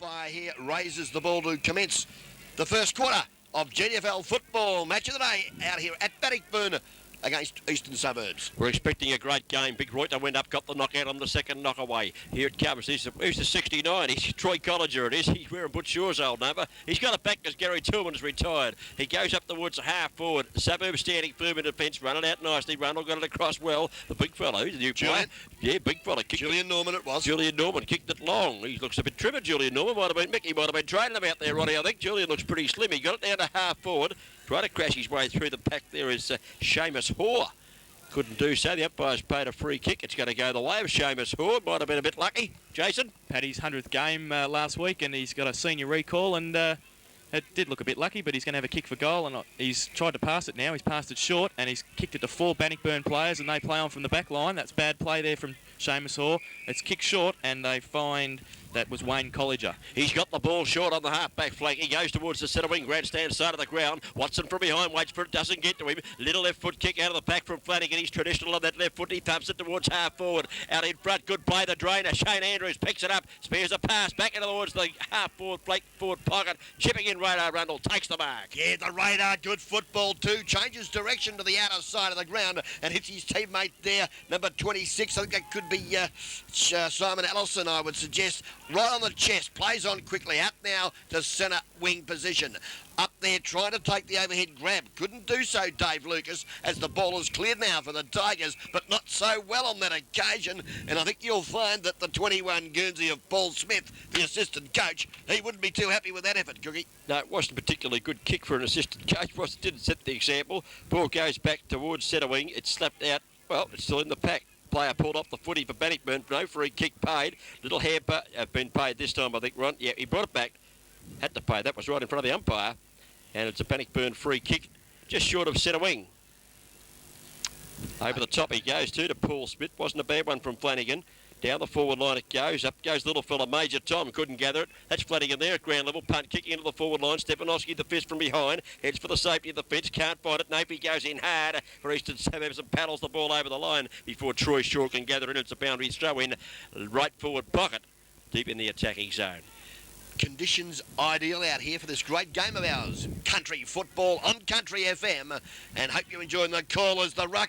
umpire here raises the ball to commence the first quarter of GFL football. Match of the day out here at Bannockburn against Eastern Suburbs. We're expecting a great game. Big Reuter went up, got the knockout on the second knockaway. Here it comes. Who's the 69? He's Troy Collinger it is. He's wearing Butch Shaw's old number. He's got it back as Gary Tillman's retired. He goes up the woods half forward. Suburbs standing firm in defence, running out nicely. Rundle got it across well. The big fella, who's the new player? Yeah, big fella. Julian Norman it was. Julian Norman kicked it long. He looks a bit trimmer, Julian Norman. Might have been Mickey, might have been training him out there, Ronnie. I think Julian looks pretty slim. He got it down to half forward. Tried to crash his way through the pack there is Seamus Hoare. Couldn't do so. The umpire's paid a free kick. It's going to go the way of Seamus Hoare. Might have been a bit lucky. Jason? Paddy's 100th game last week, and he's got a senior recall, and it did look a bit lucky, but he's going to have a kick for goal, and he's tried to pass it now. He's passed it short, and he's kicked it to 4 Bannockburn players, and they play on from the back line. That's bad play there from Seamus Hoare. It's kicked short, and they find that was Wayne Collinger. He's got the ball short on the half-back flank. He goes towards the centre wing, grandstand side of the ground. Watson from behind, waits for it, doesn't get to him. Little left foot kick out of the pack from Flanagan. He's traditional on that left foot. He thumps it towards half forward. Out in front, good play, the drainer. Shane Andrews picks it up, spears a pass back into towards the half forward, flank forward pocket. Chipping in Radar Rundle, takes the mark. Yeah, the Radar, good football too. Changes direction to the outer side of the ground and hits his teammate there, number 26. I think that could be Simon Allison, I would suggest. Right on the chest. Plays on quickly, out now to centre wing position. Up there trying to take the overhead grab. Couldn't do so, Dave Lucas, as the ball is cleared now for the Tigers, but not so well on that occasion. And I think you'll find that the 21 Guernsey of Paul Smith, the assistant coach, he wouldn't be too happy with that effort, Cookie. No, it wasn't a particularly good kick for an assistant coach. Didn't set the example. Ball goes back towards centre wing. It's slapped out. Well, it's still in the pack. Player pulled off the footy for Bannockburn. No free kick paid. Little hamper been paid this time, I think, Ron. Yeah, he brought it back. Had to pay. That was right in front of the umpire. And it's a Bannockburn free kick, just short of centre wing. Over the top he goes to Paul Smith. Wasn't a bad one from Flanagan. Down the forward line it goes. Up goes little fella Major Tom. Couldn't gather it. That's Flanagan there at ground level. Punt kicking into the forward line. Stepanowski the fist from behind. Heads for the safety of the fence. Can't find it. Napey goes in hard for Eastern Suburbs and paddles the ball over the line before Troy Shaw can gather it. It's a boundary throw in right forward pocket. Deep in the attacking zone. Conditions ideal out here for this great game of ours. Country football on Country FM. And hope you're enjoying the call as the ruck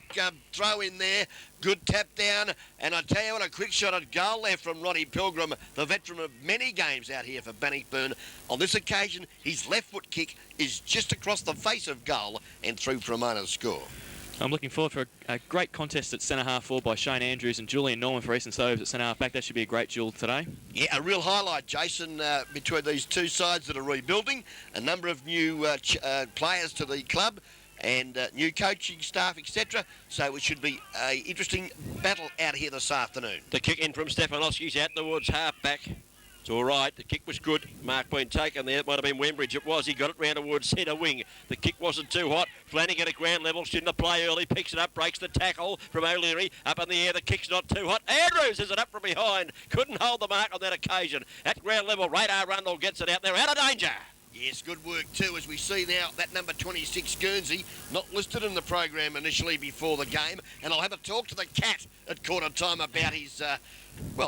throw in there. Good tap down. And I tell you what, a quick shot at goal there from Ronnie Pilgrim, the veteran of many games out here for Bannockburn. On this occasion, his left foot kick is just across the face of goal and through for a minor score. I'm looking forward for a great contest at centre half forward by Shane Andrews and Julian Norman for Eastern Suburbs at centre half back. That should be a great duel today. Yeah, a real highlight, Jason, between these two sides that are rebuilding. A number of new players to the club and new coaching staff, etc. So it should be an interesting battle out here this afternoon. The kick in from Stefanowski's out towards half back. It's all right. The kick was good. Mark been taken there. It might have been Wembridge. It was. He got it round towards centre wing. The kick wasn't too hot. Flanagan at ground level. Shouldn't have play early. Picks it up. Breaks the tackle from O'Leary. Up in the air. The kick's not too hot. Andrews is it up from behind. Couldn't hold the mark on that occasion. At ground level, Radar Rundle gets it out there. Out of danger. Yes, good work too, as we see now that number 26 Guernsey, not listed in the program initially before the game, and I'll have a talk to the Cat at quarter time about his,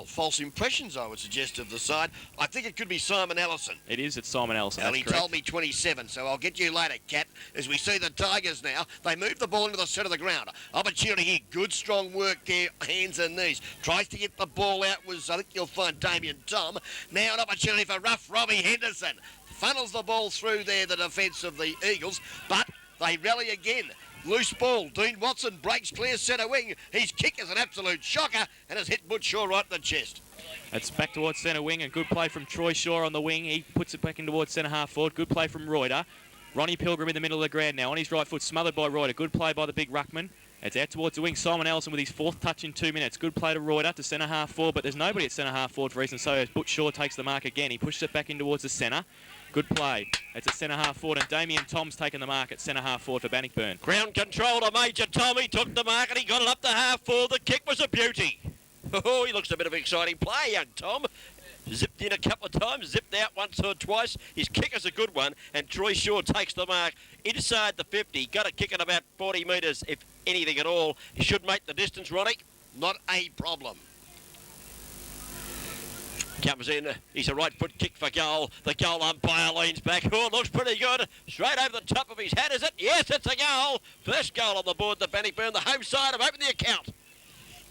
false impressions, I would suggest, of the side. I think it could be Simon Allison. It is, it's Simon Allison. And he told me 27, so I'll get you later, Cat. As we see the Tigers now, they move the ball into the centre of the ground. Opportunity here, good strong work there, hands and knees. Tries to get the ball out was, I think you'll find Damien Tom. Now an opportunity for rough Robbie Henderson. Funnels the ball through there, the defence of the Eagles, but they rally again. Loose ball. Dean Watson breaks clear centre wing. His kick is an absolute shocker and has hit Butch Shaw right in the chest. It's back towards centre wing and good play from Troy Shaw on the wing. He puts it back in towards centre half forward. Good play from Reuter. Ronnie Pilgrim in the middle of the ground now. On his right foot, smothered by Reuter. Good play by the big ruckman. It's out towards the wing. Simon Allison with his 4th touch in 2 minutes. Good play to Reuter to centre half forward, but there's nobody at centre half forward for Eastern Suburbs. Butch Shaw takes the mark again. He pushes it back in towards the centre. Good play. It's a centre half forward, and Damien Tom's taken the mark at centre half forward for Bannockburn. Ground control to Major Tom. He took the mark and he got it up to half forward. The kick was a beauty. Oh, he looks a bit of exciting play, young Tom. Zipped in a couple of times, zipped out once or twice. His kick is a good one, and Troy Shaw takes the mark inside the 50. Got a kick at about 40 metres, if anything at all. He should make the distance, Ronnie. Not a problem. Comes in, he's a right foot kick for goal. The goal umpire leans back. Oh, looks pretty good. Straight over the top of his hat, is it? Yes, it's a goal. First goal on the board, the Bannockburn. The home side have opened the account.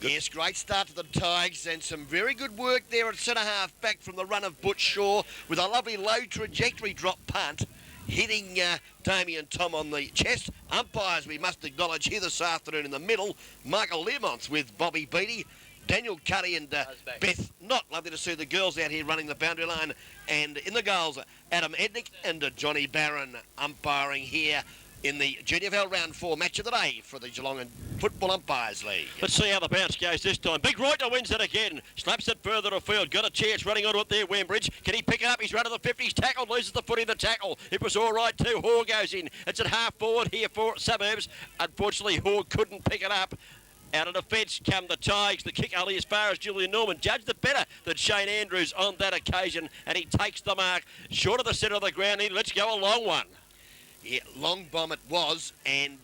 Yes, great start to the Tigers and some very good work there at centre-half back from the run of Butch Shaw with a lovely low trajectory drop punt hitting Damien Tom on the chest. Umpires, we must acknowledge, here this afternoon in the middle, Michael Learmonts with Bobby Beattie, Daniel Cuddy and Beth Knott. Lovely to see the girls out here running the boundary line. And in the goals, Adam Ednick and Johnny Barron umpiring here in the GFL Round 4 match of the day for the Geelong and Football Umpires League. Let's see how the bounce goes this time. Big Reuter wins it again. Slaps it further afield. Got a chance running onto it there, Wembridge. Can he pick it up? He's run to the 50s. Tackle, loses the foot in the tackle. It was all right too. Hoare goes in. It's at half forward here for Suburbs. Unfortunately, Hoare couldn't pick it up. Out of defence come the Tigers. The kick only as far as Julian Norman. Judged it better than Shane Andrews on that occasion, and he takes the mark short of the centre of the ground. Let's go a long one. Yeah, long bomb it was, and,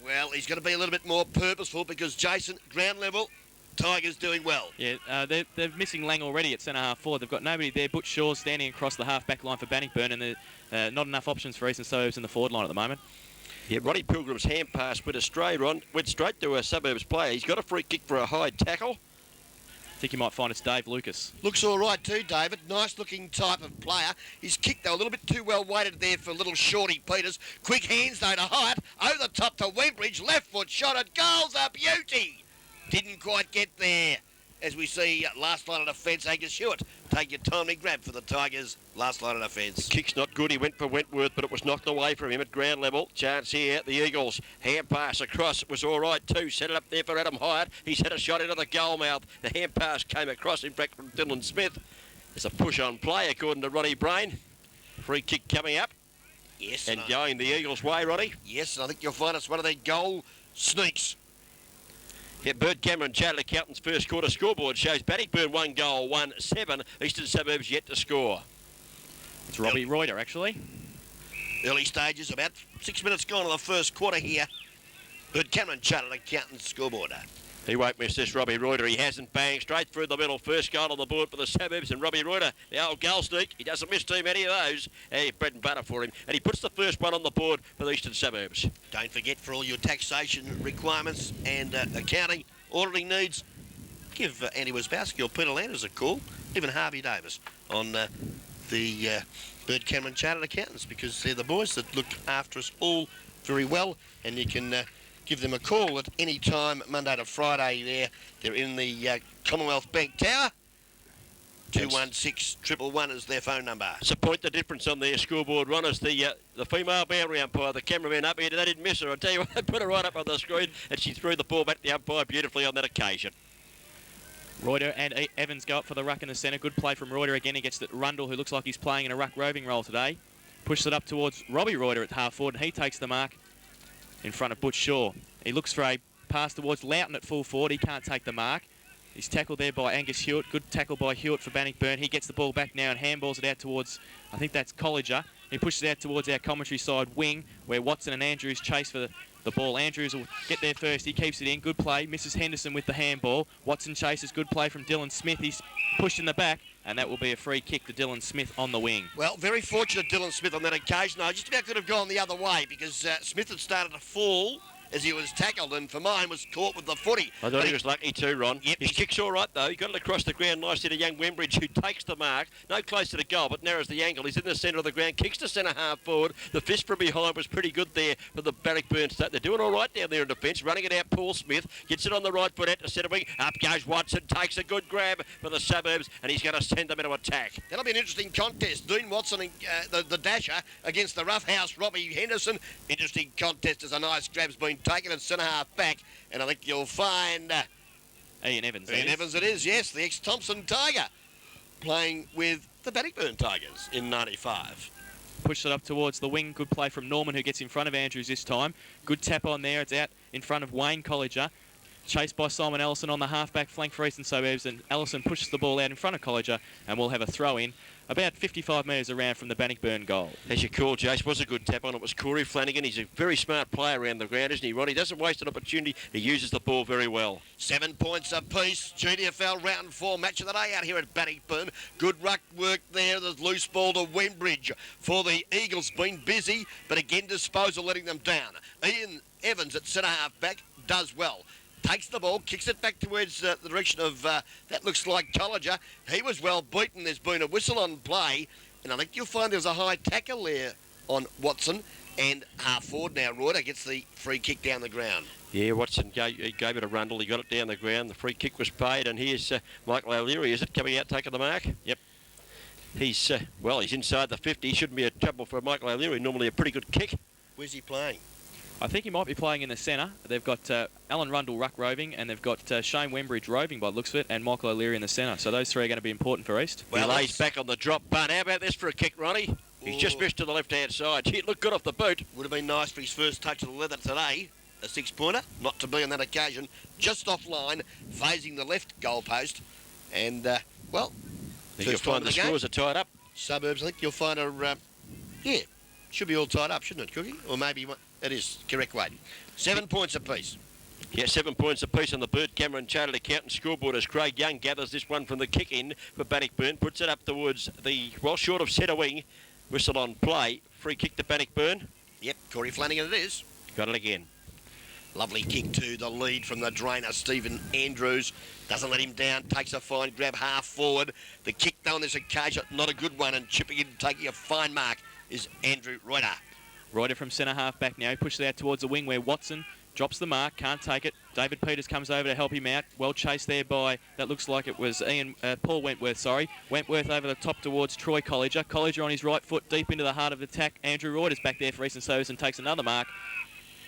well, he's going to be a little bit more purposeful because Jason, ground level, Tigers doing well. Yeah, they're missing Lang already at centre-half forward. They've got nobody there. Butch Shaw's standing across the half-back line for Bannockburn, and there's not enough options for Eastern Suburbs in the forward line at the moment. Yeah, Ronnie Pilgrim's hand pass went straight to a Suburbs player. He's got a free kick for a high tackle. I think you might find it's Dave Lucas. Looks all right too, David. Nice looking type of player. His kick, though, a little bit too well weighted there for little Shorty Peters. Quick hands, though, to Hyatt. Over the top to Wembridge. Left foot shot at goals. A beauty. Didn't quite get there. As we see, last line of defence, Angus Hewitt. Take your timely grab for the Tigers. Last line of defence. Kick's not good. He went for Wentworth, but it was knocked away from him at ground level. Chance here, the Eagles. Hand pass across. It was all right too. Set it up there for Adam Hyatt. He's had a shot into the goal mouth. The hand pass came across, in fact, from Dylan Smith. There's a push on play, according to Ronnie Brain. Free kick coming up. Yes. And going the Eagles' way, Ronnie. Yes, and I think you'll find us one of their goal sneaks. Yeah, Bert Cameron, Chartered Accountant's first quarter scoreboard shows Bannockburn 1 goal, 1-7. Eastern Suburbs yet to score. It's Robbie Reuter, actually. Early stages, about 6 minutes gone in the first quarter here. Bert Cameron, Chartered Accountant's scoreboard. He won't miss this, Robbie Reuter. He hasn't. Banged straight through the middle. First goal on the board for the Suburbs, and Robbie Reuter, the old goal sneak, he doesn't miss too many of those. Hey, bread and butter for him. And he puts the first one on the board for the Eastern Suburbs. Don't forget, for all your taxation requirements and accounting, auditing needs, give Andy Wisbowski or Peter Landers a call, even Harvey Davis, on the Bert Cameron Chartered Accountants, because they're the boys that look after us all very well, and you can give them a call at any time, Monday to Friday there. They're in the Commonwealth Bank Tower. 216-111 is their phone number. So point the difference on their scoreboard runners. The female boundary umpire, the cameraman up here, they didn't miss her. I tell you what, they put her right up on the screen, and she threw the ball back to the umpire beautifully on that occasion. Reuter and Evans go up for the ruck in the centre. Good play from Reuter again against Rundle, who looks like he's playing in a ruck roving role today. Pushes it up towards Robbie Reuter at half forward, and he takes the mark in front of Butch Shaw. He looks for a pass towards Loughton at full forward. He can't take the mark. He's tackled there by Angus Hewitt. Good tackle by Hewitt for Bannockburn. He gets the ball back now and handballs it out towards, I think that's Colliger. He pushes it out towards our commentary side wing, where Watson and Andrews chase for the ball. Andrews will get there first. He keeps it in. Good play. Misses Henderson with the handball. Watson chases. Good play from Dylan Smith. He's pushed in the back, and that will be a free kick to Dylan Smith on the wing. Well, very fortunate Dylan Smith on that occasion. I just about could have gone the other way because Smith had started to fall as he was tackled, and for mine was caught with the footy. I thought he was lucky too, Ron. Yep. His kick's all right, though. He got it across the ground nicely to young Wembridge, who takes the mark. No closer to goal, but narrows the angle. He's in the centre of the ground, kicks to centre half forward. The fist from behind was pretty good there for the Bannockburn state. They're doing all right down there in defence. Running it out, Paul Smith gets it on the right foot out to centre wing. Up goes Watson, takes a good grab for the Suburbs, and he's going to send them into attack. That'll be an interesting contest. Dean Watson, and, the dasher, against the roughhouse Robbie Henderson. Interesting contest as a nice grab's been taken at centre half back, and I think you'll find Ian Evans. Ian Evans it is, yes, the ex-Thompson Tiger, playing with the Bannockburn Tigers in 95. Pushed it up towards the wing. Good play from Norman, who gets in front of Andrews this time. Good tap on there. It's out in front of Wayne Colliger. chased by Simon Ellison on the half-back flank for Eastern Suburbs, and Ellison pushes the ball out in front of Colliger, and we'll have a throw-in about 55 metres around from the Bannockburn goal. As you call, Jace, was a good tap on. It was Corey Flanagan. He's a very smart player around the ground, isn't he, Ron? He doesn't waste an opportunity. He uses the ball very well. 7 points apiece. GDFL round 4 match of the day out here at Bannockburn. Good ruck work there. There's loose ball to Wembridge for the Eagles. Been busy, but again disposal letting them down. Ian Evans at centre half back does well. Takes the ball, kicks it back towards the direction of, that looks like Colliger. He was well beaten. There's been a whistle on play, and I think you'll find there's a high tackle there on Watson, and half forward now, Reuter gets the free kick down the ground. Yeah, Watson gave it a rundle. He got it down the ground. The free kick was paid, and here's Michael O'Leary, is it, coming out taking the mark? Yep. He's, he's inside the 50. Shouldn't be a trouble for Michael O'Leary. Normally a pretty good kick. Where's he playing? I think he might be playing in the centre. They've got Alan Rundle ruck roving, and they've got Shane Wembridge roving by the looks of it, and Michael O'Leary in the centre. So those three are going to be important for East. Well, he lays back on the drop. Bann, how about this for a kick, Ronnie? He's just missed to the left-hand side. Gee, it looked good off the boot. Would have been nice for his first touch of the leather today. A 6-pointer, not to be on that occasion. Just offline, phasing the left goalpost. And, I think you'll find the scores are tied up. Suburbs, I think you'll find should be all tied up, shouldn't it, Cookie? Or maybe that is correct, Wade. 7 points apiece. Yeah, 7 points apiece on the Bird Cameron Chartered Accountant scoreboard as Craig Young gathers this one from the kick-in for Bannockburn. Puts it up towards the, short of centre wing. Whistle on play. Free kick to Bannockburn. Yep, Corey Flanagan it is. Got it again. Lovely kick to the lead from the drainer, Stephen Andrews. Doesn't let him down, takes a fine grab half forward. The kick, though, on this occasion, not a good one, and chipping in, taking a fine mark, is Andrew Reuter. Reuter from centre half back now. He pushes it out towards the wing where Watson drops the mark, can't take it. David Peters comes over to help him out. Well chased there by, that looks like it was Paul Wentworth, Wentworth over the top towards Troy Colliger. Colliger on his right foot, deep into the heart of the attack. Andrew Reuter's back there for Eastern Service and takes another mark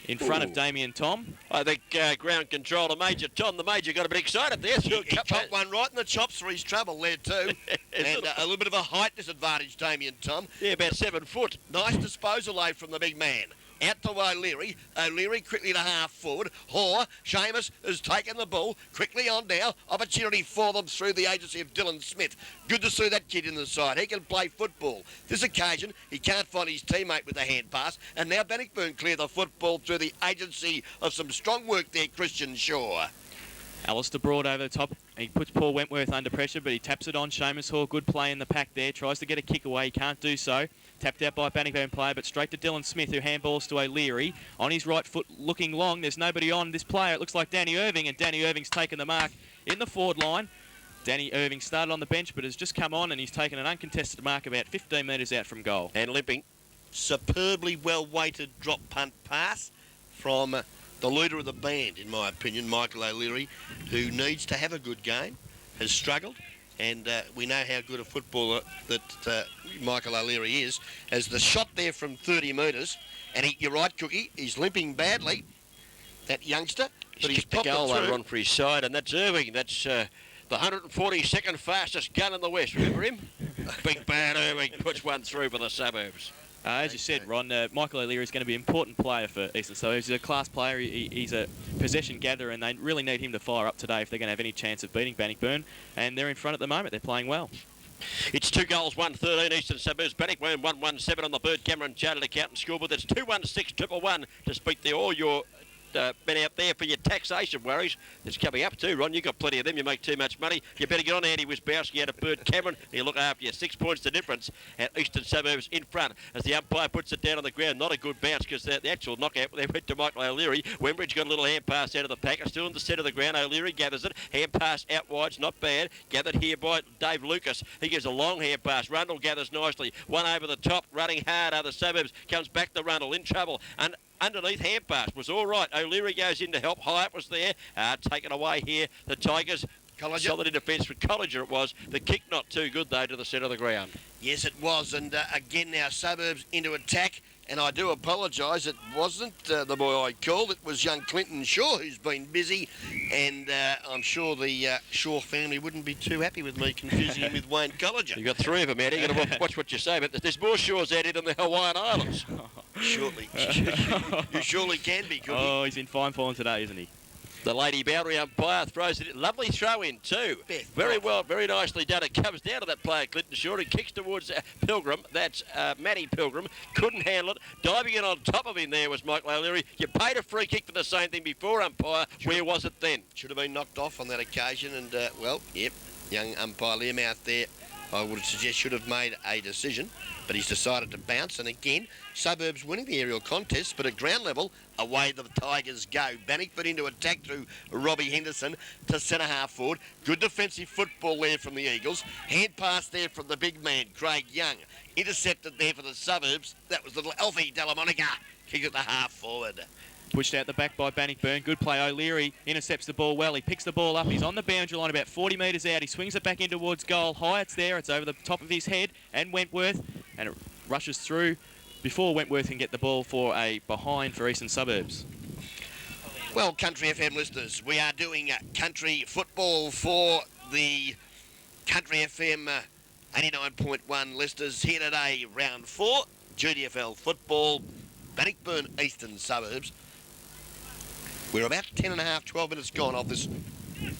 in front of Damien Tom. I think ground control to Major Tom. The Major got a bit excited there. He chopped one right in the chops for his trouble there too. And a little bit of a height disadvantage, Damien Tom. Yeah, about 7 foot. Nice disposal aid from the big man. Out to O'Leary. O'Leary quickly to half forward. Hoare, Seamus has taken the ball. Quickly on now. Opportunity for them through the agency of Dylan Smith. Good to see that kid in the side. He can play football. This occasion, he can't find his teammate with the hand pass. And now Bannockburn clear the football through the agency of some strong work there, Christian Shaw. Alistair Broad over the top. He puts Paul Wentworth under pressure, but he taps it on. Seamus Hall, good play in the pack there. Tries to get a kick away. He can't do so. Tapped out by a Bannockburn player, but straight to Dylan Smith, who handballs to O'Leary. On his right foot, looking long. There's nobody on this player. It looks like Danny Irving, and Danny Irving's taken the mark in the forward line. Danny Irving started on the bench, but has just come on, and he's taken an uncontested mark about 15 metres out from goal. And limping. Superbly well-weighted drop punt pass from the leader of the band, in my opinion, Michael O'Leary, who needs to have a good game, has struggled, and we know how good a footballer that Michael O'Leary is. As the shot there from 30 metres, and you're right, Cookie, he's limping badly, that youngster, but he's popped the goal it through. on for his side, and that's Irving. That's the 142nd fastest gun in the West. Remember him? Big bad Irving puts one through for the Suburbs. As you said, Ron, Michael O'Leary is going to be an important player for Eastern Suburbs. He's a class player. He's a possession gatherer, and they really need him to fire up today if they're going to have any chance of beating Bannockburn. And they're in front at the moment. They're playing well. It's 2 goals, 1-13 Eastern Suburbs. Bannockburn 1-1-7 on the Bird Cameron Chartered Accountant scoreboard. That's 2-1-6-1-1 to speak to all your men out there for your taxation worries. It's coming up too, Ron. You've got plenty of them. You make too much money. You better get on Andy Wisbowski out of Bird Cameron. He'll look after you. 6 points the difference at Eastern Suburbs in front as the umpire puts it down on the ground. Not a good bounce because the actual knockout, they went to Michael O'Leary. Wembridge got a little hand pass out of the pack. Still in the centre of the ground. O'Leary gathers it. Hand pass out wide. Not bad. Gathered here by Dave Lucas. He gives a long hand pass. Rundle gathers nicely. One over the top. Running hard. Other Suburbs comes back to Rundle. In trouble. And underneath hand pass was all right. O'Leary goes in to help. Hyatt was there. Taken away here. The Tigers. Colliger. Solid in defence for Colliger it was. The kick not too good though to the centre of the ground. Yes, it was. And again now Suburbs into attack. And I do apologise, it wasn't the boy I called. It was young Clinton Shaw who's been busy. And I'm sure the Shaw family wouldn't be too happy with me confusing him with Wayne Colliger. You've got 3 of them out here. You've got to watch what you say. But there's more Shaws out here than the Hawaiian Islands. Surely. You surely can be, couldn't Oh, he's in fine form today, isn't he? The lady boundary umpire throws it in. Lovely throw in too. Very well, very nicely done. It comes down to that player, Clinton Short, and kicks towards Pilgrim. That's Matty Pilgrim. Couldn't handle it. Diving in on top of him there was Michael O'Leary. You paid a free kick for the same thing before, umpire. Where was it then? Should have been knocked off on that occasion. And, well, yep, young umpire Learmouth there, I would suggest, should have made a decision. But he's decided to bounce. And again, Suburbs winning the aerial contest, but at ground level, away the Tigers go. Bannickford into attack through Robbie Henderson to centre half forward. Good defensive football there from the Eagles. Hand pass there from the big man, Craig Young. Intercepted there for the Suburbs. That was little Alfie Delamonica. Kick it to half forward. Pushed out the back by Bannockburn. Good play. O'Leary intercepts the ball well. He picks the ball up. He's on the boundary line about 40 metres out. He swings it back in towards goal. High, it's there. It's over the top of his head and Wentworth. And it rushes through before Wentworth can get the ball for a behind for Eastern Suburbs. Well, Country FM listeners, we are doing country football for the Country FM 89.1 listeners here today, round 4, GDFL football, Bannockburn Eastern Suburbs. We're about 12 minutes gone of this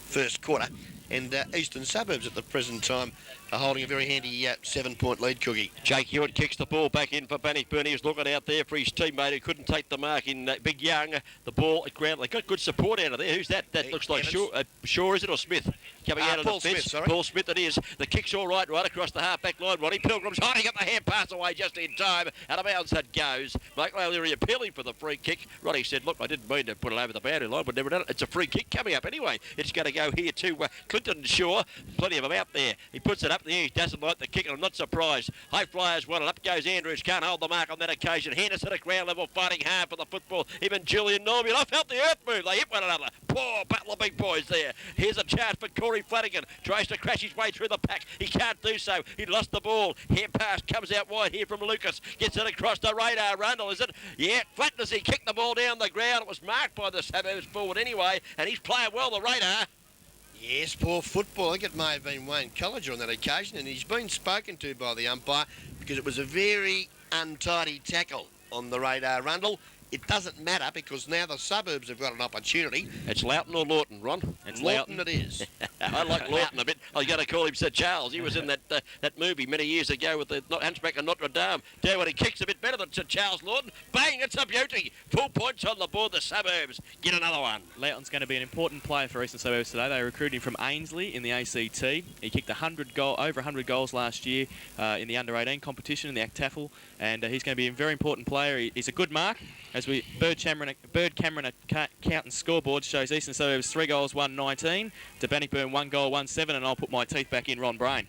first quarter, and Eastern Suburbs at the present time are holding a very handy 7-point lead, Cookie. Jake Hewitt kicks the ball back in for Bannockburn. He was looking out there for his teammate who couldn't take the mark in Big Young. The ball at ground. They got good support out of there. Who's that? That looks like Shaw, is it, or Smith? Coming out of Paul the fence. Smith, sorry. Paul Smith it is. The kick's all right across the half-back line. Ronnie Pilgrim's hiding up the hand pass away just in time. Out of bounds that goes. Michael O'Leary appealing for the free kick. Ronnie said, look, I didn't mean to put it over the boundary line, but never done it. It's a free kick coming up anyway. It's going to go here to Clinton Shaw. Plenty of them out there. He puts it up there. He doesn't like the kick, and I'm not surprised. High flyers won it. Up goes Andrews. Can't hold the mark on that occasion. Henderson at ground level fighting hard for the football. Even Julian Norby. I felt the earth move. They hit one another. Poor battle of big boys there. Here's a chance for Corey Flanagan. Tries to crash his way through the pack. He can't do so. He lost the ball. Hand pass comes out wide here from Lucas. Gets it across the radar. Rundle, is it? Yeah, flat as he kicked the ball down the ground. It was marked by the Suburbs forward anyway, and he's playing well the radar. Yes, poor football. I think it may have been Wayne Colliger on that occasion, and he's been spoken to by the umpire because it was a very untidy tackle on the radar, Rundle. It doesn't matter because now the Suburbs have got an opportunity. It's Loughton or Lawton, Ron? It's Lawton it is. I like Lawton a bit. I was going to call him Sir Charles. He was in that movie many years ago with the Hunchback of Notre Dame. Tell you what, he kicks a bit better than Sir Charles Lawton. Bang, it's a beauty. 4 points on the board. The Suburbs get another one. Loughton's going to be an important player for Eastern Suburbs today. They recruited him from Ainsley in the ACT. He kicked over 100 goals last year in the under-18 competition in the ACTAFL, and he's going to be a very important player. He's a good mark. As Bird Cameron account and scoreboard shows Eastern Suburbs 3 goals, 1-19 to Bannockburn 1 goal, 1-7, and I'll put my teeth back in Ron Brain.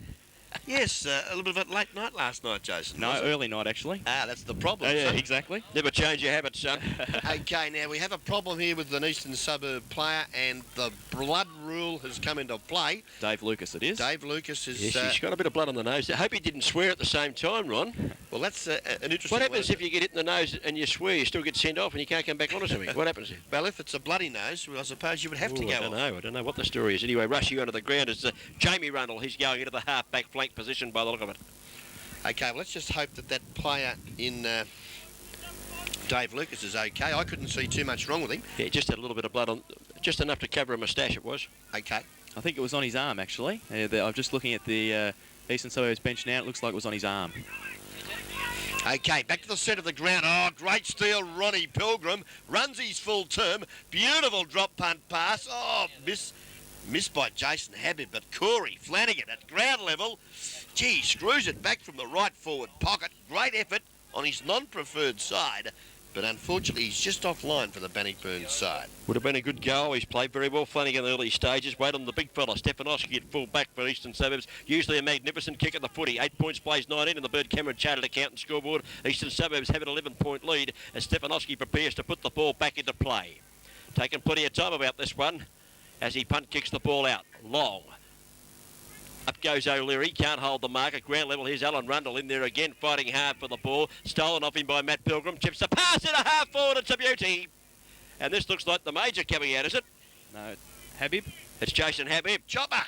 Yes, a little bit of a late night last night, Jason. No, early night actually. Ah, that's the problem. Yeah, exactly. Never change your habits, son. Okay, now we have a problem here with an Eastern Suburb player, and the blood rule has come into play. Dave Lucas, it is. Dave Lucas is... Yes, he's got a bit of blood on the nose. I hope he didn't swear at the same time, Ron. Well, that's an interesting... What happens if you get hit in the nose and you swear, you still get sent off and you can't come back on or something? What happens? Well, if it's a bloody nose, well, I suppose you would have to go off. I don't know what the story is. Anyway, rushing onto the ground is Jamie Rundle. He's going into the half-back flank position by the look of it. Okay, well, let's just hope that player in Dave Lucas is okay. I couldn't see too much wrong with him. Yeah, just had a little bit of blood on, just enough to cover a moustache it was. Okay. I think it was on his arm, actually. I'm just looking at the Eastern Suburbs bench now. It looks like it was on his arm. Okay, back to the centre of the ground. Oh, great steal, Ronnie Pilgrim. Runs his full term. Beautiful drop punt pass. Oh, missed by Jason Habib, but Corey Flanagan at ground level. Gee, screws it back from the right forward pocket. Great effort on his non-preferred side, but unfortunately he's just offline for the Bannockburn side. Would have been a good goal. He's played very well, Flanagan, in the early stages. Wait on the big fella, Stefanowski at full back for Eastern Suburbs. Usually a magnificent kick at the footy. 8 points, plays 19 in the Bird Cameron Chartered account and scoreboard. Eastern Suburbs have an 11-point lead as Stefanowski prepares to put the ball back into play. Taking plenty of time about this one as he punt kicks the ball out. Long. Up goes O'Leary, can't hold the mark at ground level. Here's Alan Rundle in there again, fighting hard for the ball. Stolen off him by Matt Pilgrim. Chips the pass in a half forward. It's a beauty. And this looks like the major coming out, is it? No, Habib. It's Jason Habib. Chopper.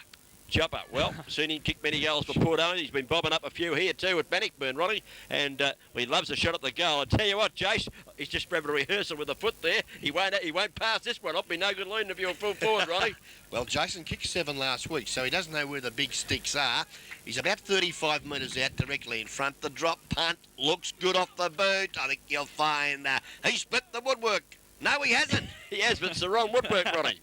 Chopper. Well, seen him kick many goals for Port Owen. He's been bobbing up a few here too at Bannockburn, Ronnie, and he loves a shot at the goal. I tell you what, Jace, he's just having a rehearsal with the foot there. He won't pass this one off. Be no good leading if you're full forward, Ronnie. Well, Jason kicked 7 last week, so he doesn't know where the big sticks are. He's about 35 metres out, directly in front. The drop punt looks good off the boot. I think you'll find he split the woodwork. No, he hasn't. He has, but it's the wrong woodwork, Ronnie.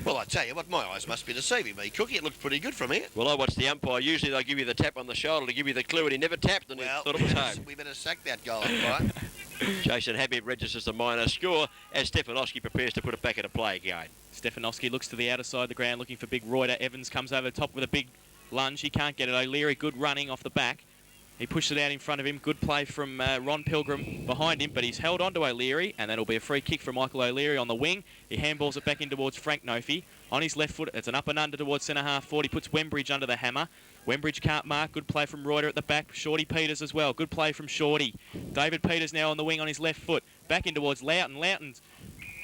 Well, I tell you what, my eyes must be deceiving me, Cookie. It looks pretty good from here. Well, I watched the umpire. Usually they give you the tap on the shoulder to give you the clue, and he never tapped, and he thought it was home. We better sack that goal, umpire. Jason Habib registers the minor score as Stefanowski prepares to put it back into play again. Stefanowski looks to the outer side of the ground looking for big Reuter. Evans comes over the top with a big lunge. He can't get it. O'Leary, good running off the back. He pushed it out in front of him. Good play from Ron Pilgrim behind him, but he's held on to O'Leary, and that'll be a free kick from Michael O'Leary on the wing. He handballs it back in towards Frank Nofy. On his left foot, it's an up and under towards centre half forward. He puts Wembridge under the hammer. Wembridge can't mark. Good play from Reuter at the back. Shorty Peters as well. Good play from Shorty. David Peters now on the wing on his left foot. Back in towards Loughton. Loughton's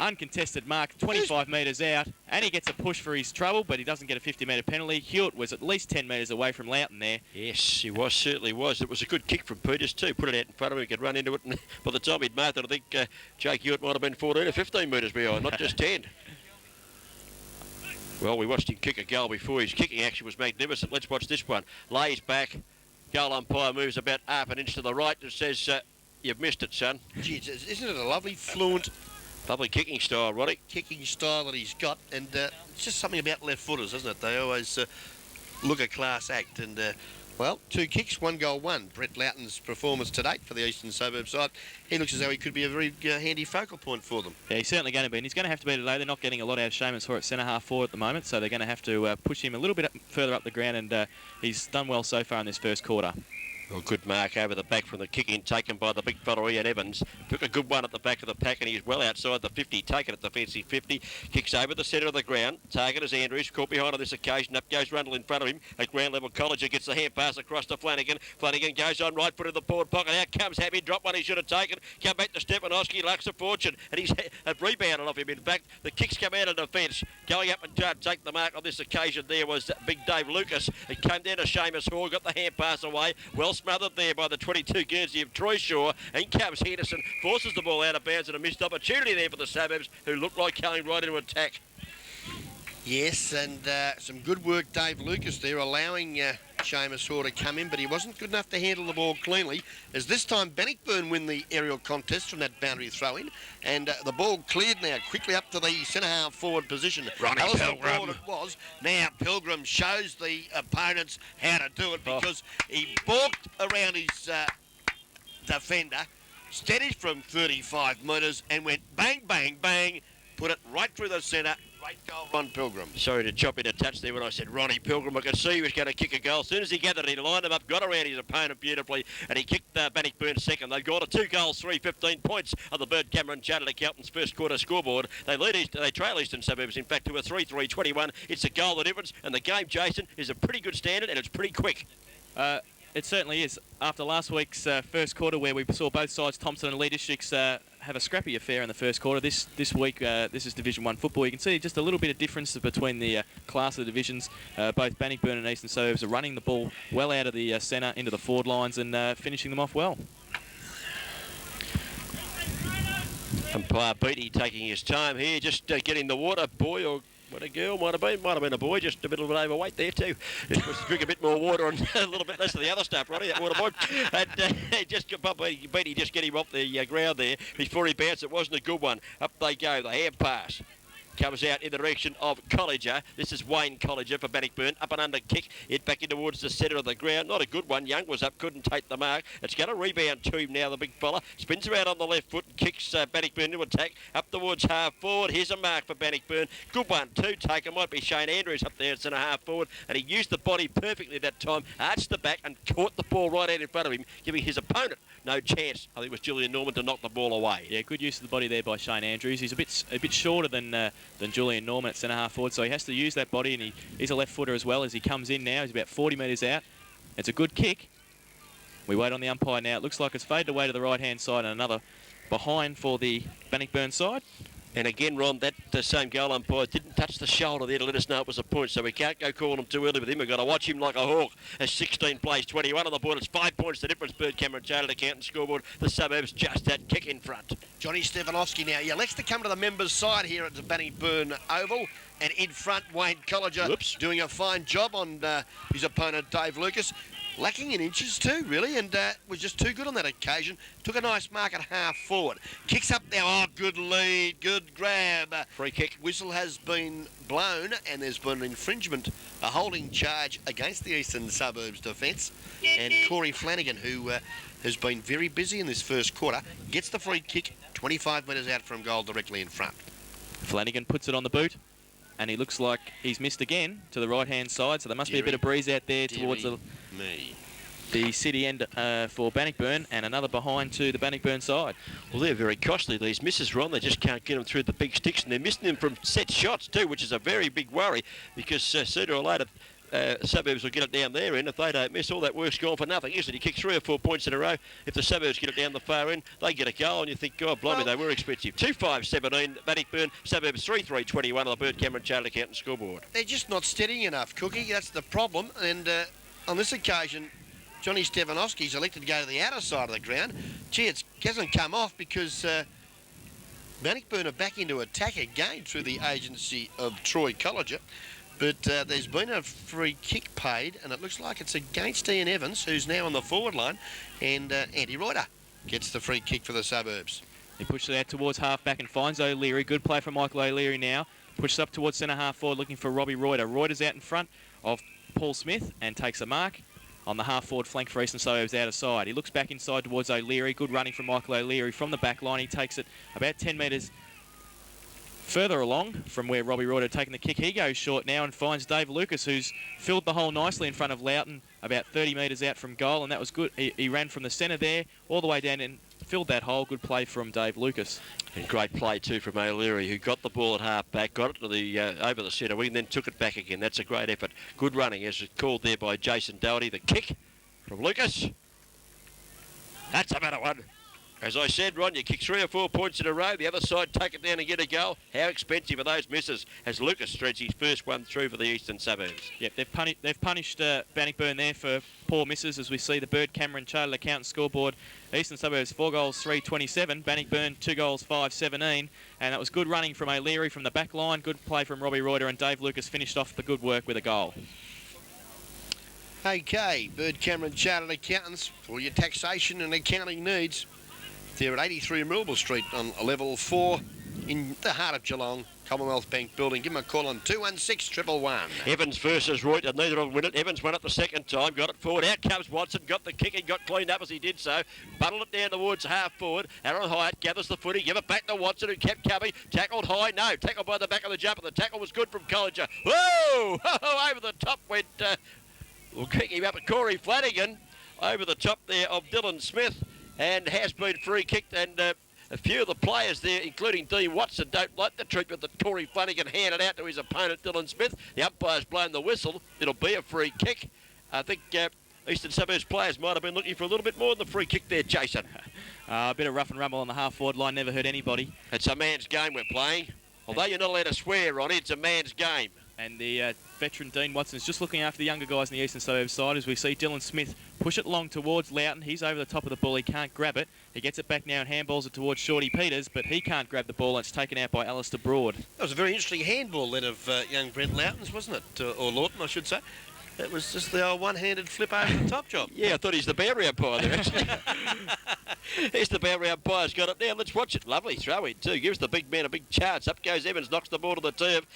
uncontested mark, 25 metres out, and he gets a push for his trouble, but he doesn't get a 50-metre penalty. Hewitt was at least 10 metres away from Loughton there. Yes, he was, certainly was. It was a good kick from Peters too. Put it out in front of him, he could run into it, and by the time he'd marked it, I think Jake Hewitt might have been 14 or 15 metres behind, not just 10. Well, we watched him kick a goal before. His kicking action was magnificent. Let's watch this one. Lays back. Goal umpire moves about half an inch to the right and says, you've missed it, son. Gee, isn't it a lovely, fluent... Lovely kicking style, Roddy. Kicking style that he's got, and it's just something about left footers, isn't it? They always look a class act, and well, 2 kicks, 1 goal, 1. Brett Loughton's performance to date for the Eastern Suburb side, he looks as though he could be a very handy focal point for them. Yeah, he's certainly going to be, and he's going to have to be today. They're not getting a lot out of Seamus Hoare at centre half forward at the moment, so they're going to have to push him a little bit further up the ground, and he's done well so far in this first quarter. Well, good mark over the back from the kick in, taken by the big fella Ian Evans. Took a good one at the back of the pack, and he's well outside the 50, taken at the fancy 50. Kicks over the centre of the ground. Target is Andrews, caught behind on this occasion. Up goes Rundle in front of him. At ground level, Colliger gets the hand pass across to Flanagan. Flanagan goes on right foot of the forward pocket. Out comes Happy, drop one he should have taken. Come back to Stefanowski, lucks a fortune, and he's rebounded off him. In fact, the kicks come out of defence. Going up and trying to take the mark on this occasion there was big Dave Lucas. It came down to Seamus Hoare, got the hand pass away. Well smothered there by the 22 Guernsey of Troy Shaw. In comes Henderson, forces the ball out of bounds, and a missed opportunity there for the Suburbs, who look like going right into attack. Yes, and some good work, Dave Lucas there, allowing Seamus Hoare to come in, but he wasn't good enough to handle the ball cleanly, as this time Bannockburn win the aerial contest from that boundary throw-in, and the ball cleared now quickly up to the centre-half forward position. Ronnie Pilgrim. It was. Now Pilgrim shows the opponents how to do it, because he balked around his defender, steadied from 35 metres, and went bang, bang, bang, put it right through the centre. Great goal, Ron Pilgrim. Sorry to chop in a touch there when I said Ronnie Pilgrim. I could see he was going to kick a goal. As soon as he gathered, he lined him up, got around his opponent beautifully, and he kicked Bannockburn second. They've got 2 goals, 15 points on the Bird Cameron Chartered Accountants first quarter scoreboard. They trail Eastern Suburbs, in fact, to a 3-3-21. It's a goal the difference, and the game, Jason, is a pretty good standard, and it's pretty quick. It certainly is. After last week's first quarter, where we saw both sides, Thompson and Lee Districts, have a scrappy affair in the first quarter. This week, this is Division 1 football. You can see just a little bit of difference between the class of the divisions. Both Bannockburn and Eastern Suburbs are running the ball well out of the centre into the forward lines and finishing them off well. Umpire Beattie taking his time here, just getting the water, boy, or what a girl, might have been a boy, just a little bit overweight there too. Just was to drink a bit more water and a little bit less of the other stuff, Ronnie, that water boy. And Beattie just get him off the ground there before he bounced. It wasn't a good one. Up they go, the hand pass. Comes out in the direction of Colliger. This is Wayne Colliger for Bannockburn. Up and under kick. It back in towards the centre of the ground. Not a good one. Young was up, couldn't take the mark. It's going to rebound to him now, the big fella. Spins around on the left foot and kicks Bannockburn into attack. Up towards half forward. Here's a mark for Bannockburn. Good one, 2 taken. Might be Shane Andrews up there at centre half forward. And he used the body perfectly that time. Arched the back and caught the ball right out in front of him, giving his opponent no chance. I think it was Julian Norman to knock the ball away. Yeah, good use of the body there by Shane Andrews. He's a bit shorter than Julian Norman at centre half forward, so he has to use that body, and he's a left footer as well as he comes in now. He's about 40 metres out. It's a good kick. We wait on the umpire now. It looks like it's faded away to the right hand side, and another behind for the Bannockburn side. And again, Ron, that same goal umpire didn't touch the shoulder there to let us know it was a point, so we can't go calling him too early with him. We've got to watch him like a hawk. As 16 plays 21 on the board, it's 5 points the difference. Bird Cameron Chartered Accountant scoreboard. The suburbs just that kick in front. Johnny Stefanowski now. He elects to come to the members' side here at the Bannockburn Oval. And in front, Wayne Colliger doing a fine job on his opponent, Dave Lucas. Lacking in inches too, really, and was just too good on that occasion. Took a nice mark at half forward. Kicks up there. Oh, good lead, good grab. Free kick. Whistle has been blown, and there's been an infringement, a holding charge against the Eastern Suburbs defence. And Corey Flanagan, who has been very busy in this first quarter, gets the free kick 25 metres out from goal directly in front. Flanagan puts it on the boot, and he looks like he's missed again to the right-hand side, so there must be a bit of breeze out there towards the city end for Bannockburn, and another behind to the Bannockburn side. Well, they're very costly, these misses, Ron. They just can't get them through the big sticks, and they're missing them from set shots too, which is a very big worry, because sooner or later suburbs will get it down their end. If they don't miss, all that work's gone for nothing, isn't it? You kick 3 or 4 points in a row. If the suburbs get it down the far end, they get a goal, and you think, God, blimey, they were expensive. 2-5-17, Bannockburn, suburbs 3-3-21 on the Bird Cameron Chartered Accountant scoreboard. They're just not steady enough, Cookie. That's the problem. And on this occasion, Johnny Stefanowski's elected to go to the outer side of the ground. Gee, it hasn't come off because Bannockburn are back into attack again through the agency of Troy Colliger. But there's been a free kick paid, and it looks like it's against Ian Evans, who's now on the forward line, and Andy Reuter gets the free kick for the suburbs. He pushes it out towards half-back and finds O'Leary. Good play from Michael O'Leary now. Pushes up towards centre-half forward looking for Robbie Reuter. Reuter's out in front of Paul Smith and takes a mark on the half-forward flank for Eastern Suburbs out of side. He looks back inside towards O'Leary. Good running from Michael O'Leary from the back line. He takes it about 10 metres further along from where Robbie Reuter had taken the kick. He goes short now and finds Dave Lucas, who's filled the hole nicely in front of Loughton, about 30 metres out from goal, and that was good. He ran from the centre there all the way down and filled that hole. Good play from Dave Lucas. And great play too from O'Leary, who got the ball at half-back, got it to the over the centre wing, then took it back again. That's a great effort. Good running, as called there by Jason Doherty. The kick from Lucas. That's a better one. As I said, Ron, you kick 3 or 4 points in a row. The other side take it down and get a goal. How expensive are those misses as Lucas threads his first one through for the Eastern Suburbs? Yep, they've punished Bannockburn there for poor misses, as we see the Bird Cameron Chartered Accountant scoreboard. Eastern Suburbs 4 goals 3-27, Bannockburn 2 goals 5-17, and that was good running from O'Leary from the back line. Good play from Robbie Reuter, and Dave Lucas finished off the good work with a goal. Okay, Bird Cameron Chartered Accountants for your taxation and accounting needs. They're at 83 Milble Street on level 4 in the heart of Geelong, Commonwealth Bank building. Give them a call on 216-111. Evans versus Reuter, neither of them win it. Evans won it the second time, got it forward. Out comes Watson, got the kick and got cleaned up as he did so. Bundled it down towards half forward. Aaron Hyatt gathers the footy, give it back to Watson, who kept coming. Tackled high, no, tackled by the back of the jumper. The tackle was good from Colliger. Whoa! Over the top went, we'll kick him up at Corey Flanagan. Over the top there of Dylan Smith. And has been free kicked, and a few of the players there, including Dean Watson, don't like the treatment that Corey Flanagan handed out to his opponent, Dylan Smith. The umpire's blown the whistle. It'll be a free kick. I think Eastern Suburbs players might have been looking for a little bit more than the free kick there, Jason. A bit of rough and rumble on the half-forward line, never hurt anybody. It's a man's game we're playing. Although you're not allowed to swear on it, it's a man's game. And the veteran Dean Watson is just looking after the younger guys on the Eastern Suburbs side as we see Dylan Smith push it long towards Loughton. He's over the top of the ball. He can't grab it. He gets it back now and handballs it towards Shorty Peters, but he can't grab the ball. It's taken out by Alistair Broad. That was a very interesting handball then of young Brent Loughton's, wasn't it? Or Lawton, I should say. It was just the old one-handed flip over the top job. Yeah, I thought he's the boundary umpire there, actually. Here's the boundary umpire's got it now. Let's watch it. Lovely throw in too. Gives the big man a big chance. Up goes Evans, knocks the ball to the turf.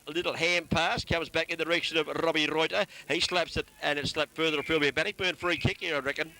Little hand pass, comes back in the direction of Robbie Reuter. He slaps it, and it's slapped further afield. Be a Bannockburn free kick here, I reckon.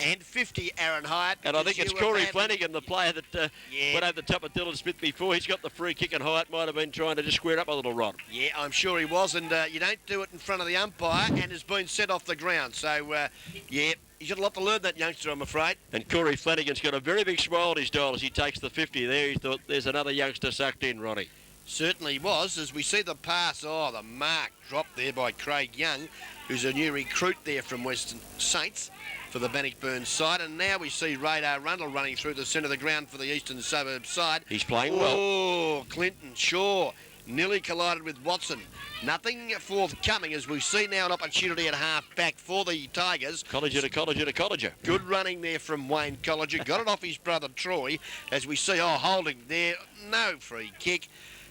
And 50, Aaron Hyatt. And I think it's Corey Flanagan, the player that went over the top of Dylan Smith before. He's got the free kick, and Hyatt might have been trying to just square up a little, Ron. Yeah, I'm sure he was, and you don't do it in front of the umpire, and has been sent off the ground. So, yeah, he's got a lot to learn, that youngster, I'm afraid. And Corey Flanagan's got a very big smile on his dial as he takes the 50 there. He thought there's another youngster sucked in, Ronnie. Certainly was, as we see the pass. Oh, the mark dropped there by Craig Young, who's a new recruit there from Western Saints for the Bannockburn side. And now we see Radar Rundle running through the centre of the ground for the Eastern Suburbs side. He's playing well. Oh, Clinton Shaw nearly collided with Watson. Nothing forthcoming as we see now an opportunity at half-back for the Tigers. Colliger to Colliger to Colliger. Good running there from Wayne Colliger. Got it off his brother Troy as we see, holding there. No free kick.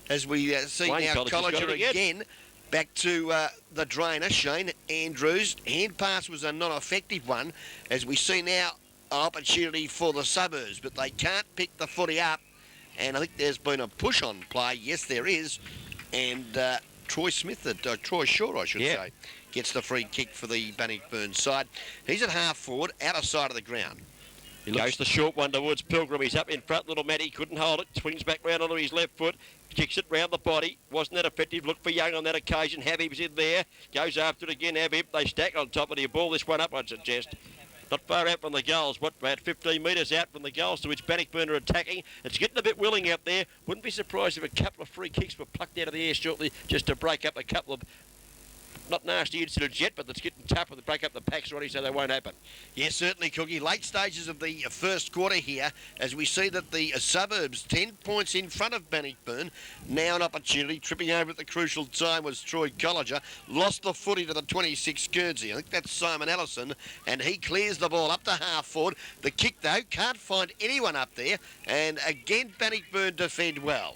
As we see Wayne now Colliger's Colliger again. Back to the drainer, Shane Andrews. Hand pass was a non-effective one. As we see now an opportunity for the Suburbs, but they can't pick the footy up. And I think there's been a push on play. Yes, there is. And Troy Shaw, I should say, gets the free kick for the Bannockburn side. He's at half forward, outer side of the ground. He goes the short one towards Pilgrim. He's up in front. Little Matty couldn't hold it. Swings back round onto his left foot. Kicks it round the body. Wasn't that effective. Look for Young on that occasion. Habib's in there. Goes after it again. Habib. They stack on top of the ball. This one up, I'd suggest. Not far out from the goals. What, about 15 metres out from the goals to which Bannockburn are attacking. It's getting a bit willing out there. Wouldn't be surprised if a couple of free kicks were plucked out of the air shortly just to break up a couple of not nasty incidents yet, but it's getting tougher to break up the packs, Ronnie, so they won't happen. Yes, certainly, Cookie. Late stages of the first quarter here, as we see that the Suburbs 10 points in front of Bannockburn. Now an opportunity. Tripping over at the crucial time was Troy Colliger. Lost the footy to the 26 Guernsey. I think that's Simon Allison, and he clears the ball up to half forward. The kick, though, can't find anyone up there, and again Bannockburn defend well.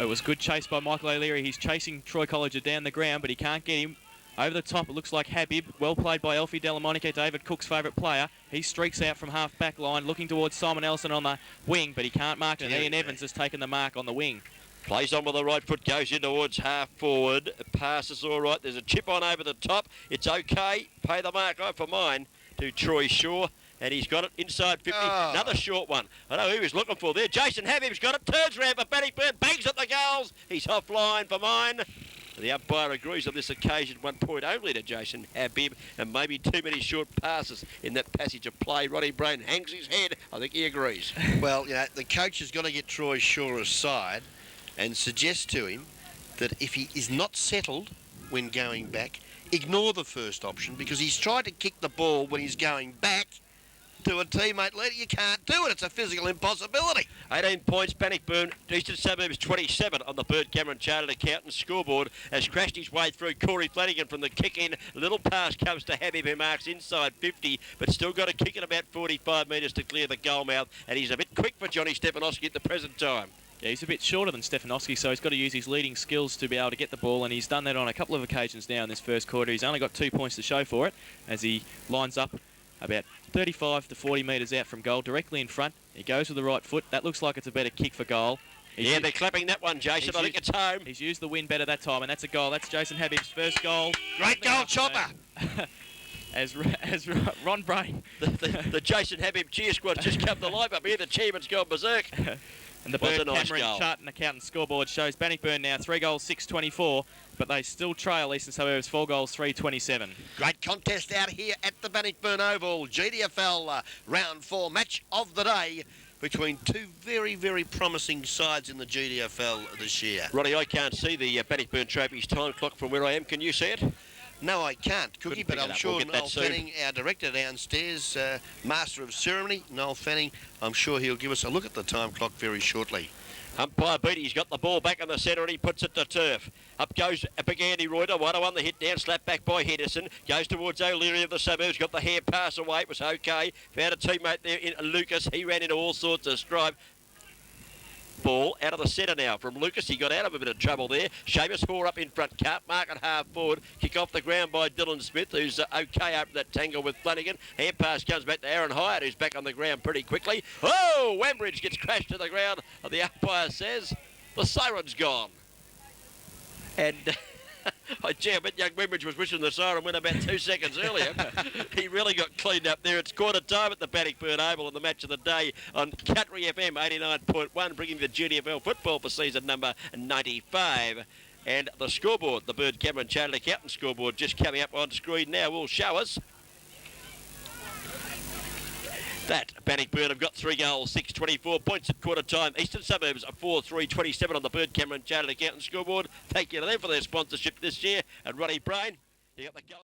It was good chase by Michael O'Leary. He's chasing Troy Colliger down the ground, but he can't get him. Over the top, it looks like Habib. Well played by Elfie Delamonica, David Cook's favourite player. He streaks out from half-back line, looking towards Simon Ellison on the wing, but he can't mark it. And Ian Evans has taken the mark on the wing. Plays on with the right foot, goes in towards half forward. Passes all right. There's a chip on over the top. It's okay. Pay the mark off for mine to Troy Shaw. And he's got it inside 50. Another short one. I know who he was looking for there. Jason Habib's got it. Turns round for Bannockburn. Bangs at the goals. He's offline for mine. The umpire agrees on this occasion. 1 point only to Jason Habib. And maybe too many short passes in that passage of play. Ronnie Brain hangs his head. I think he agrees. Well, the coach has got to get Troy Shaw aside and suggest to him that if he is not settled when going back, ignore the first option, because he's tried to kick the ball when he's going back to a teammate leader. You can't do it. It's a physical impossibility. 18 points, Bannockburn. Eastern Suburbs 27 on the Bert Cameron Chartered Accountants scoreboard. Has crashed his way through Corey Flanagan from the kick in. Little pass comes to Habib, who marks inside 50, but still got to kick it about 45 metres to clear the goal mouth. And he's a bit quick for Johnny Stefanowski at the present time. Yeah, he's a bit shorter than Stefanowski, so he's got to use his leading skills to be able to get the ball, and he's done that on a couple of occasions now in this first quarter. He's only got 2 points to show for it as he lines up about 35 to 40 metres out from goal, directly in front. He goes with the right foot. That looks like it's a better kick for goal. They're clapping that one, Jason. I think it's home. He's used the wind better that time, and that's a goal. That's Jason Habib's first goal. Great goal, Chopper. As Ron Brain. The Jason Habib cheer squad just come to life up here. The chairman's gone berserk. And the Bert Cameron Chartered Accountant scoreboard shows Bannockburn now 3 goals, 6-24, but they still trail Eastern Suburbs 4 goals, 3-27. Great contest out here at the Bannockburn Oval. GDFL round 4 match of the day between two very, very promising sides in the GDFL this year. Ronnie, I can't see the Bannockburn Trophies time clock from where I am. Can you see it? No, I can't, Cookie, but I'm sure Noel Fanning, our director downstairs, master of ceremony, Noel Fanning, I'm sure he'll give us a look at the time clock very shortly. Umpire Beattie's got the ball back in the centre and he puts it to turf. Up goes a big Andy Reuter, 1-1 the hit down, slapped back by Henderson. Goes towards O'Leary of the Suburbs, got the hair pass away, it was okay. Found a teammate there in Lucas, he ran into all sorts of strife. Ball out of the centre now from Lucas. He got out of a bit of trouble there. Seamus Hoare up in front. Can't mark it half forward. Kick off the ground by Dylan Smith, who's okay after that tangle with Flanagan. Hand pass comes back to Aaron Hyatt, who's back on the ground pretty quickly. Oh, Wembridge gets crashed to the ground. The umpire says the siren's gone. And I bet young Wembridge was wishing the siren went about 2 seconds earlier. He really got cleaned up there. It's quarter time at the Bannockburn Oval in the match of the day on Country FM 89.1, bringing the GDFL football for season number 95. And the scoreboard, the Bert Cameron Chartered Accountant scoreboard, just coming up on screen now, will show us That Bannockburn have got 3 goals, 6.24 points at quarter time. Eastern Suburbs are 4-3-27 on the Bird Cameron Chartered Accountant scoreboard. Thank you to them for their sponsorship this year. And Ronnie Brain, you got the goal.